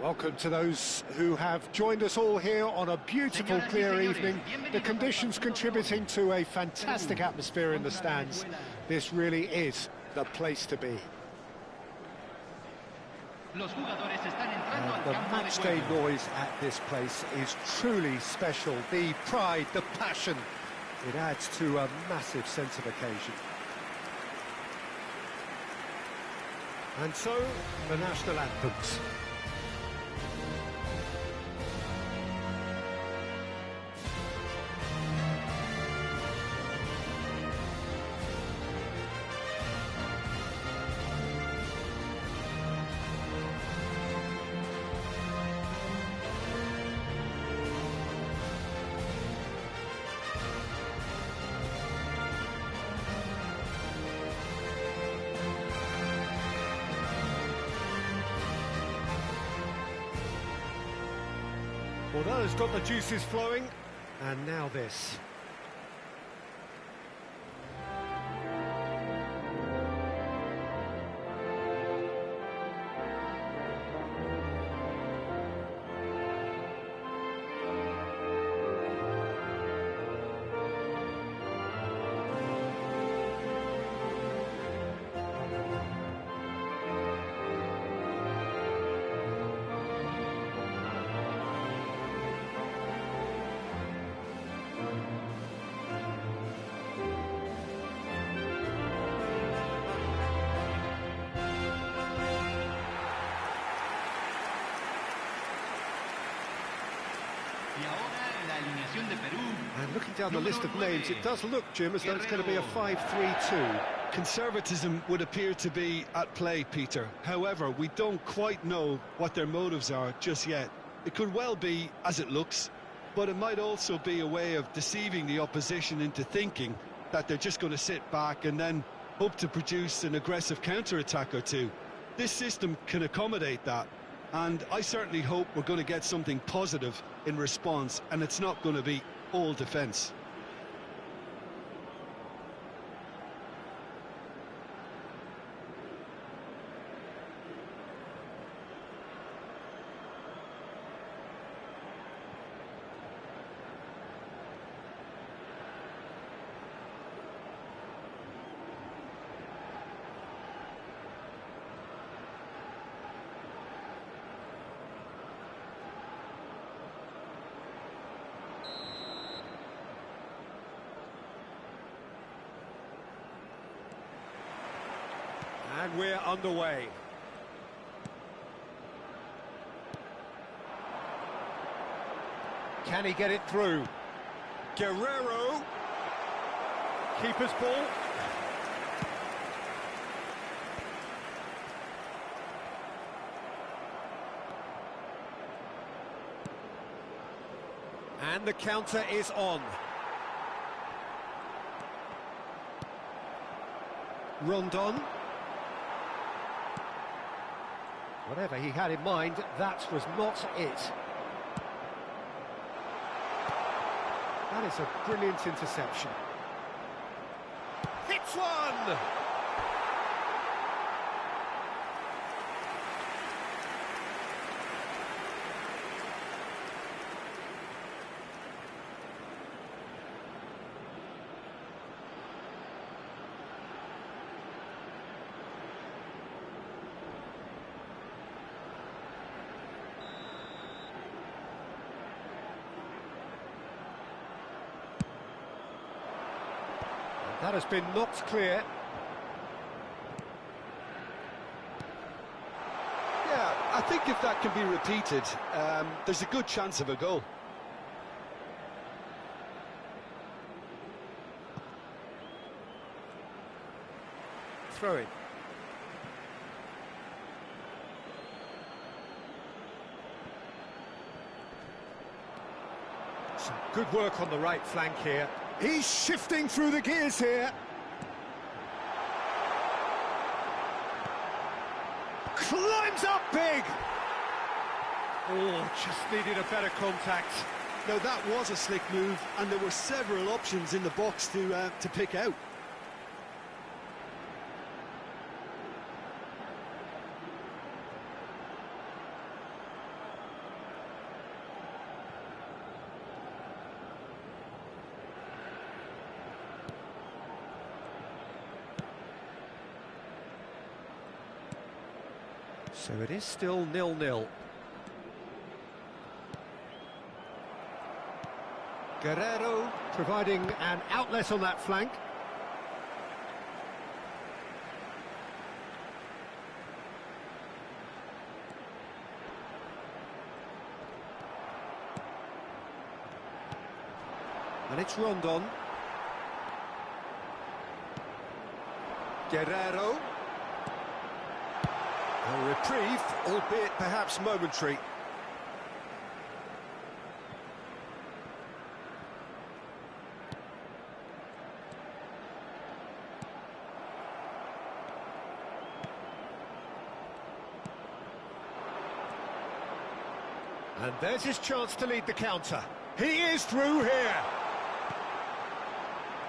Welcome to those who have joined us all here on a beautiful, clear evening. The conditions contributing to a fantastic atmosphere in the stands. This really is the place to be. And the matchday noise at this place is truly special. The pride, the passion, it adds to a massive sense of occasion. And so, the national anthems. Well, that has got the juices flowing, and now this. And looking down the list of names, it does look, Jim, as though it's going to be a 5-3-2. Conservatism would appear to be at play, Peter. However, we don't quite know what their motives are just yet. It could well be as it looks, but it might also be a way of deceiving the opposition into thinking that they're just going to sit back and then hope to produce an aggressive counter-attack or two. This system can accommodate that, and I certainly hope we're going to get something positive in response, and it's not going to be all defence. And we're underway. Can he get it through? Guerrero. Keeper's ball. And the counter is on. Rondon. Whatever he had in mind, that was not it. That is a brilliant interception. Hits one! That has been knocked clear. Yeah, I think if that can be repeated, there's a good chance of a goal. Throw it. Some good work on the right flank here. He's shifting through the gears here. Climbs up big. Oh, just needed a better contact. Now that was a slick move, and there were several options in the box to pick out. So it is still 0-0. Guerrero providing an outlet on that flank. And it's Rondon. Guerrero. A reprieve, albeit perhaps momentary. And there's his chance to lead the counter. He is through here.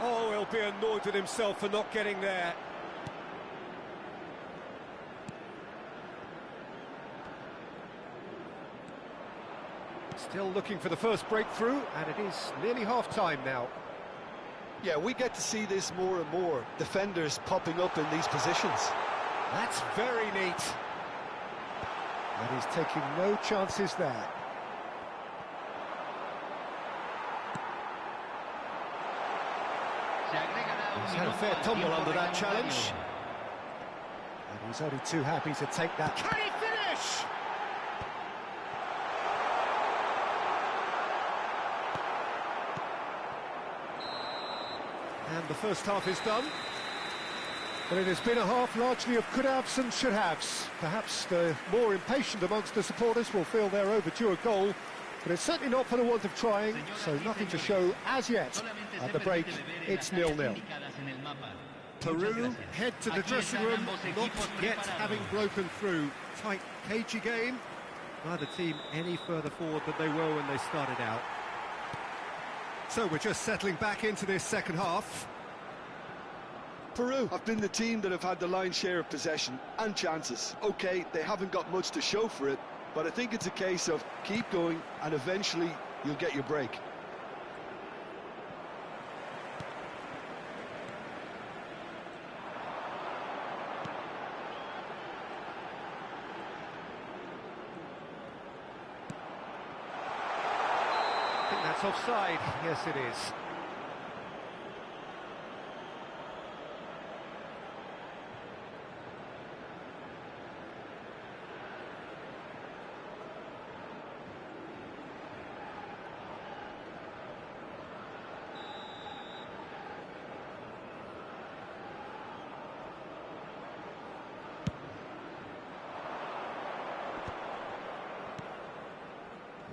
Oh, he'll be annoyed with himself for not getting there. Still looking for the first breakthrough, and it is nearly half-time now. Yeah, we get to see this more and more. Defenders popping up in these positions. That's very neat. And he's taking no chances there. He's had a fair tumble under that challenge. And he's only too happy to take that. Can he finish? And the first half is done. But it has been a half largely of could-haves and should-haves. Perhaps the more impatient amongst the supporters will feel they're overdue a goal, but it's certainly not for the want of trying, so nothing to show as yet. At the break, it's 0-0. Peru head to the dressing room, not yet having broken through. Tight, cagey game. Neither team any further forward than they were when they started out. So we're just settling back into this second half. Peru have been the team that have had the lion's share of possession and chances. OK, they haven't got much to show for it, but I think it's a case of keep going and eventually you'll get your break. I think that's offside. Yes, it is.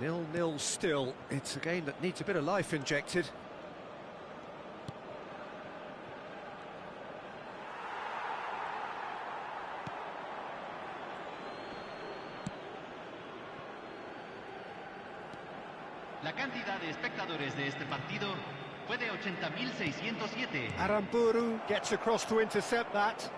Nil-nil still. It's a game that needs a bit of life injected. La cantidad de espectadores de este partido fue de 80.607. Aramburu gets across to intercept that.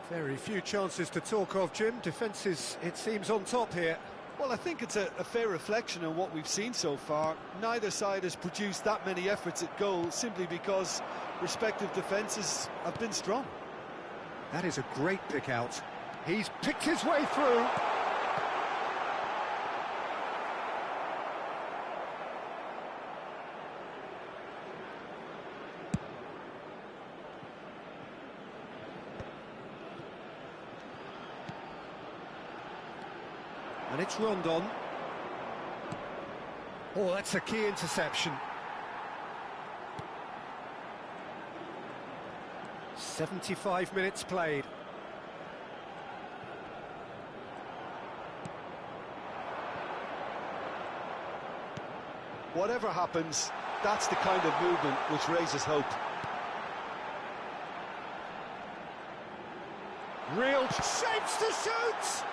Very few chances to talk of, Jim. Defence is, it seems, on top here. Well, I think it's a fair reflection on what we've seen so far. Neither side has produced that many efforts at goal simply because respective defences have been strong. That is a great pick out. He's picked his way through. And it's Rondon. Oh, that's a key interception. 75 minutes played. Whatever happens, that's the kind of movement which raises hope. Real shapes to shoot!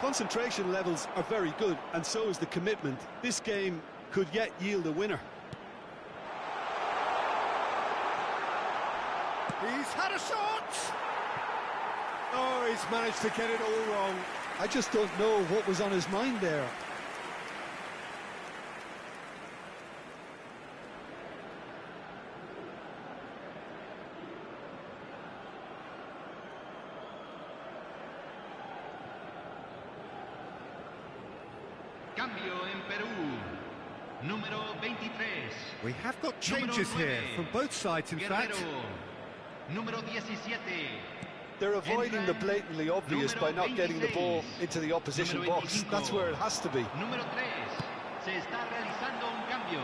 Concentration levels are very good, and so is the commitment. This game could yet yield a winner. He's had a shot! Oh, he's managed to get it all wrong. I just don't know what was on his mind there. Cambio en Perú. Número 23. We have got changes here from both sides, in Guerrero. fact. Número 17. They're avoiding the blatantly obvious by not getting the ball into the opposition Número box. 25. That's where it has to be. Número 3. Se está realizando un cambio.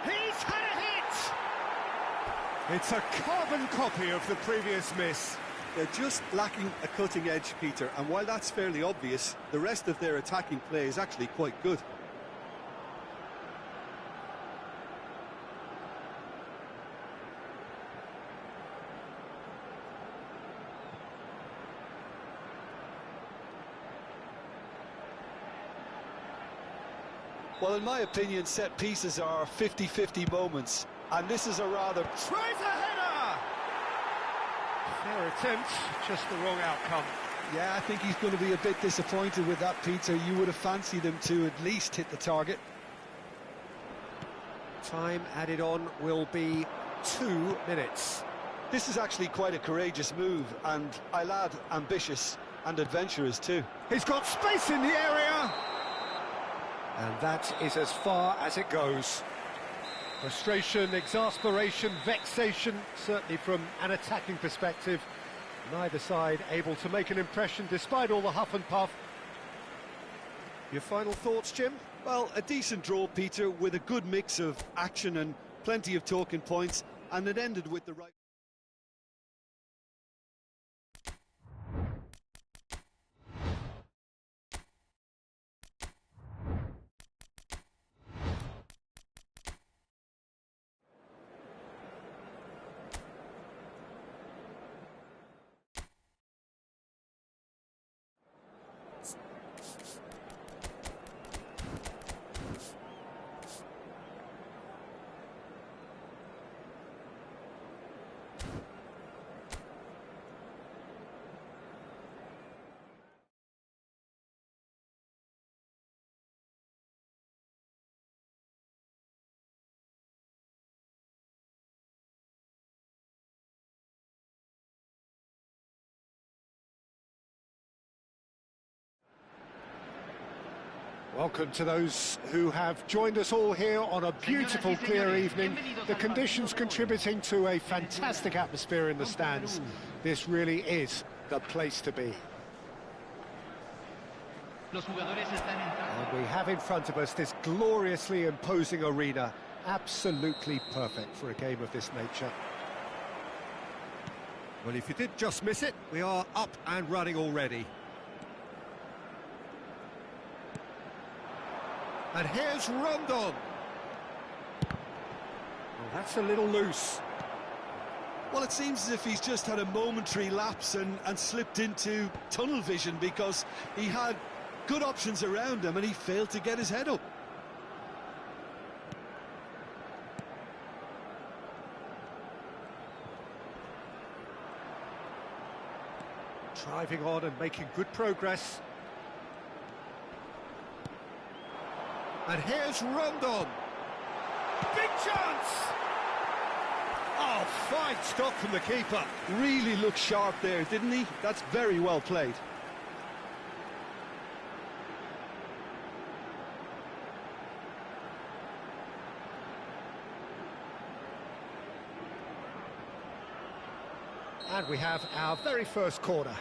He's had a hit! It's a carbon copy of the previous miss. They're just lacking a cutting edge, Peter, and while that's fairly obvious, the rest of their attacking play is actually quite good. Well, in my opinion, set pieces are 50-50 moments, and this is a rather... Tries a header! Fair attempt, just the wrong outcome. Yeah, I think he's going to be a bit disappointed with that, Peter. You would have fancied him to at least hit the target. Time added on will be 2 minutes. This is actually quite a courageous move, and I'll add ambitious and adventurous too. He's got space in the area! And that is as far as it goes. Frustration, exasperation, vexation, certainly from an attacking perspective. Neither side able to make an impression despite all the huff and puff. Your final thoughts, Jim? Well, a decent draw, Peter, with a good mix of action and plenty of talking points, and it ended with the right... Welcome to those who have joined us all here on a beautiful, clear evening. The conditions contributing to a fantastic atmosphere in the stands. This really is the place to be. And we have in front of us this gloriously imposing arena, absolutely perfect for a game of this nature. Well, if you did just miss it, we are up and running already. And here's Rondon. Well, that's a little loose. Well, it seems as if he's just had a momentary lapse and slipped into tunnel vision, because he had good options around him and he failed to get his head up. Driving on and making good progress. And here's Rondon. Big chance! Oh, fine stop from the keeper. Really looked sharp there, didn't he? That's very well played. And we have our very first corner.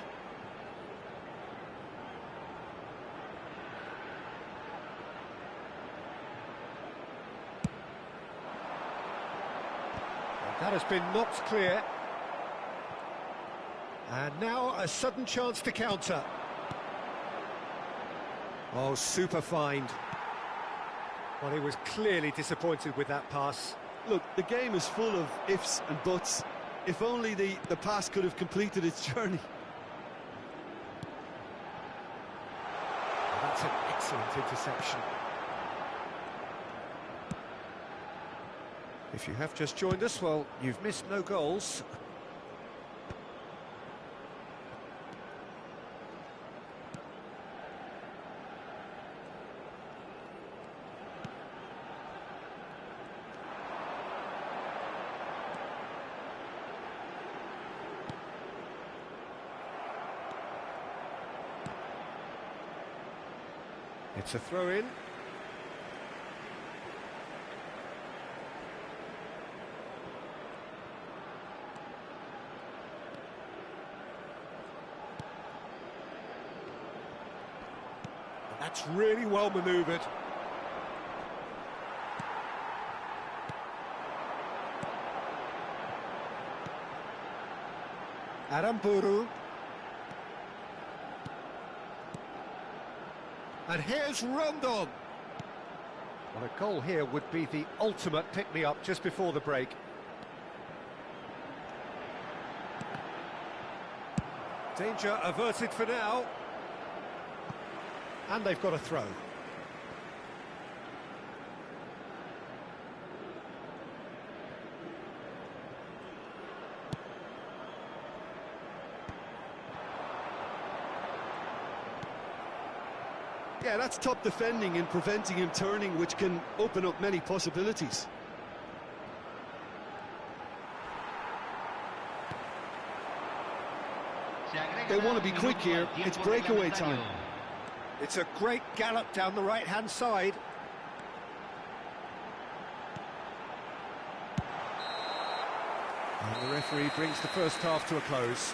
That has been knocked clear. And now a sudden chance to counter. Oh, super find. Well, he was clearly disappointed with that pass. Look, the game is full of ifs and buts. If only the pass could have completed its journey. That's an excellent interception. If you have just joined us, well, you've missed no goals. It's a throw-in. That's really well manoeuvred. Aramburu. And here's Rondon. Well, a goal here would be the ultimate pick-me-up just before the break. Danger averted for now. And they've got a throw. Yeah, that's top defending and preventing him turning, which can open up many possibilities. They want to be quick here. It's breakaway time. It's a great gallop down the right-hand side. And the referee brings the first half to a close.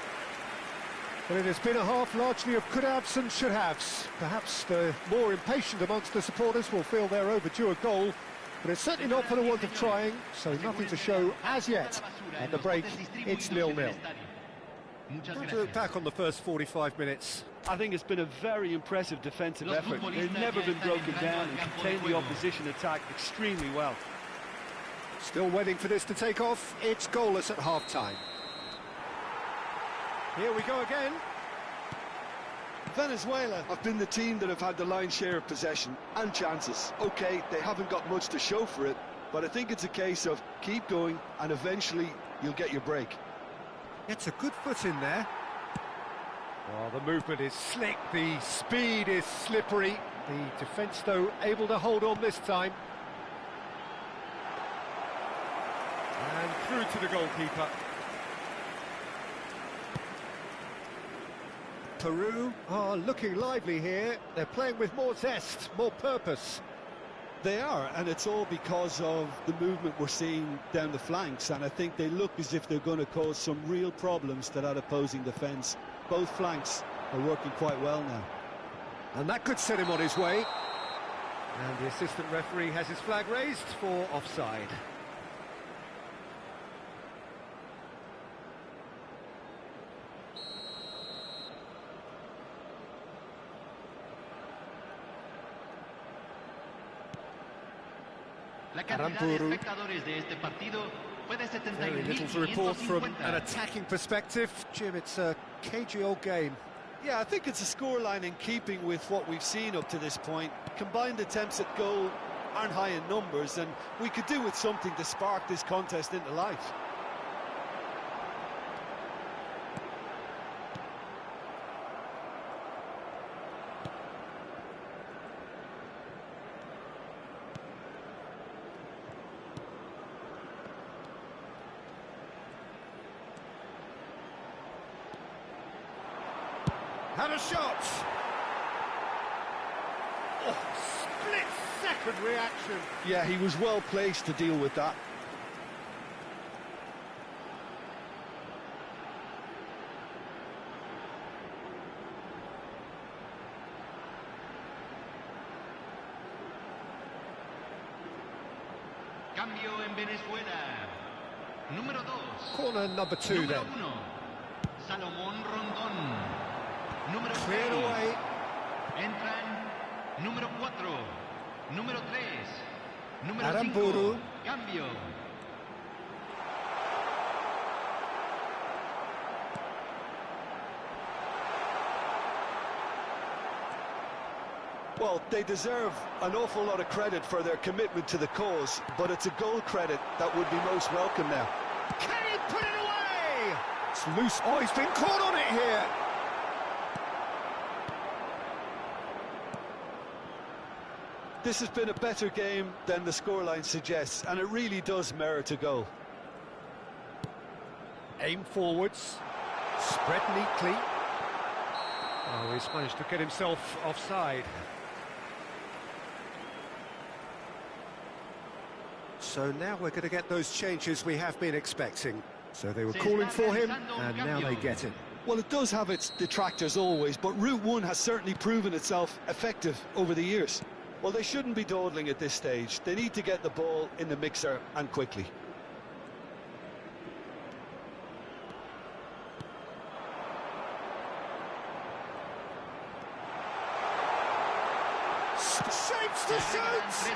Well, it has been a half largely of could-haves and should-haves. Perhaps the more impatient amongst the supporters will feel they're overdue a goal, but it's certainly not for the want of trying, so nothing to show as yet. At the break, it's 0-0. How to look back on the first 45 minutes? I think it's been a very impressive defensive effort. They've never been broken down and contained the opposition attack extremely well. Still waiting for this to take off. It's goalless at half-time. Here we go again. Venezuela have been the team that have had the lion's share of possession and chances. OK, they haven't got much to show for it, but I think it's a case of keep going and eventually you'll get your break. It's a good foot in there. Well, the movement is slick, the speed is slippery. The defence, though, able to hold on this time. And through to the goalkeeper. Peru are looking lively here. They're playing with more zest, more purpose. They are, and it's all because of the movement we're seeing down the flanks, and I think they look as if they're going to cause some real problems to that opposing defence. Both flanks are working quite well now. And that could set him on his way. And the assistant referee has his flag raised for offside. Aramburu. Very little to report from an attacking perspective. Jim, it's a cagey old game. Yeah, I think it's a scoreline in keeping with what we've seen up to this point. Combined attempts at goal aren't high in numbers, and we could do with something to spark this contest into life. Had a shot! Oh, split-second reaction. Yeah, he was well placed to deal with that. Cambio en Venezuela. Número 2. Corner number 2 then. Número 1. Salomón Rondón. Número 6. Cleared away. Entran número 4. Número 3. Número Aramburu. 5. Cambio. Well, they deserve an awful lot of credit for their commitment to the cause, but it's a goal credit that would be most welcome now. Can he put it away? It's loose. Oh, he's been caught on it here. This has been a better game than the scoreline suggests, and it really does merit a goal. Aim forwards. Spread neatly. Oh, he's managed to get himself offside. So now we're going to get those changes we have been expecting. So they were calling for him, and now they get him. Well, it does have its detractors always, but Route 1 has certainly proven itself effective over the years. Well, they shouldn't be dawdling at this stage. They need to get the ball in the mixer, and quickly. Shapes to shoot!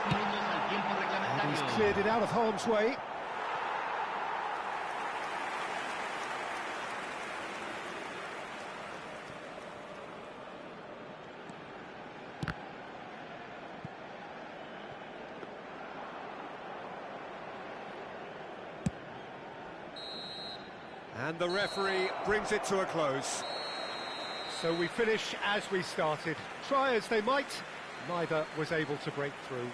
And he's cleared it out of harm's way. And the referee brings it to a close. So we finish as we started. Try as they might, neither was able to break through.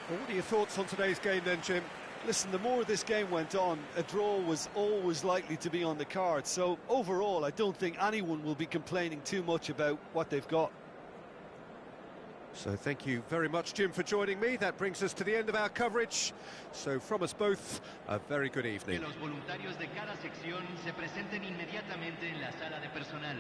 Well, what are your thoughts on today's game then, Jim? Listen, the more this game went on, a draw was always likely to be on the card. So overall, I don't think anyone will be complaining too much about what they've got. So thank you very much, Jim, for joining me. That brings us to the end of our coverage. So from us both, a very good evening. Que los voluntarios de cada sección se presenten inmediatamente en la sala de personal.